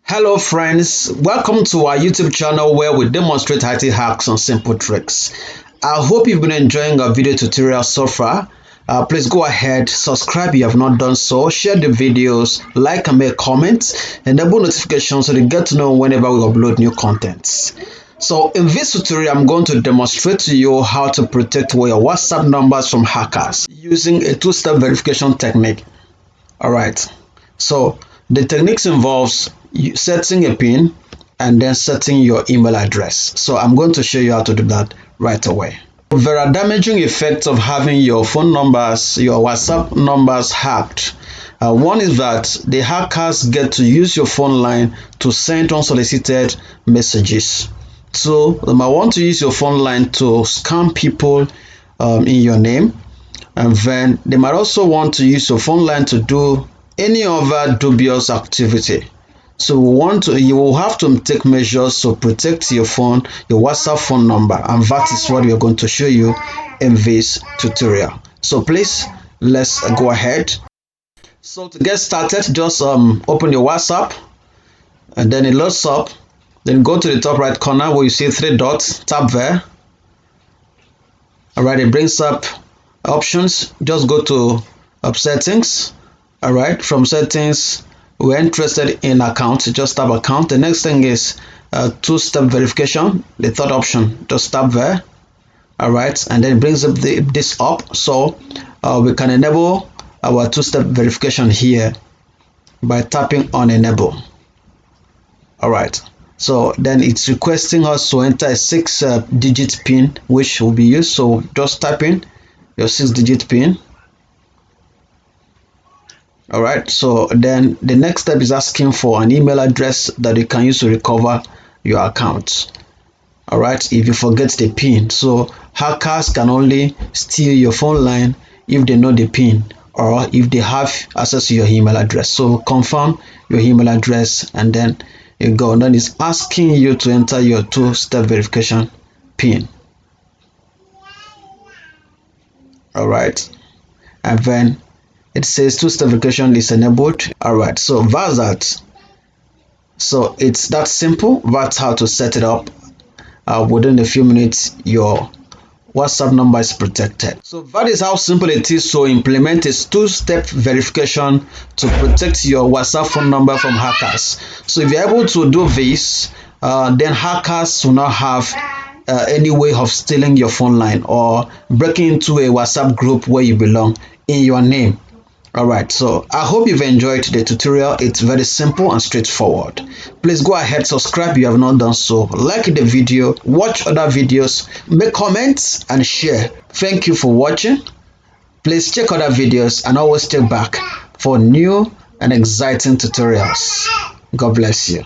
Hello friends, welcome to our YouTube channel where we demonstrate IT hacks and simple tricks. I hope you've been enjoying our video tutorial so far. Please go ahead, subscribe if you have not done so, share the videos, like and make comments, enable notifications so you get to know whenever we upload new contents. So in this tutorial, I'm going to demonstrate to you how to protect your WhatsApp numbers from hackers using a two-step verification technique. Alright, so the techniques involves setting a PIN and then setting your email address. So I'm going to show you how to do that right away. There are damaging effects of having your phone numbers, your WhatsApp numbers hacked. One is that the hackers get to use your phone line to send unsolicited messages. So they might want to use your phone line to scam people in your name, and then they might also want to use your phone line to do any other dubious activity. So you will have to take measures to protect your phone, your WhatsApp phone number, and that is what we are going to show you in this tutorial. So please, let's go ahead. So to get started, just open your WhatsApp and then it loads up. Then go to the top right corner where you see three dots, tap there. Alright, it brings up options. Just go to settings. Alright, from settings, we're interested in account, just tap account. The next thing is two-step verification, the third option, just tap there. Alright, and then it brings up this up, so we can enable our two-step verification here by tapping on enable. Alright, so then it's requesting us to enter a 6-digit PIN which will be used, so just type in your 6-digit PIN. Alright, so then the next step is asking for an email address that you can use to recover your account. Alright, if you forget the PIN, so hackers can only steal your phone line if they know the PIN or if they have access to your email address. So confirm your email address and then you go. And then it's asking you to enter your two-step verification PIN. Alright, and then it says two-step verification is enabled. Alright, so that's that. So it's that simple. That's how to set it up. Within a few minutes, your WhatsApp number is protected. So that is how simple it is to implement a two-step verification to protect your WhatsApp phone number from hackers. So if you're able to do this, then hackers will not have any way of stealing your phone line or breaking into a WhatsApp group where you belong in your name. Alright, so I hope you've enjoyed the tutorial. It's very simple and straightforward. Please go ahead, subscribe if you have not done so, like the video, watch other videos, make comments and share. Thank you for watching. Please check other videos and always check back for new and exciting tutorials. God bless you.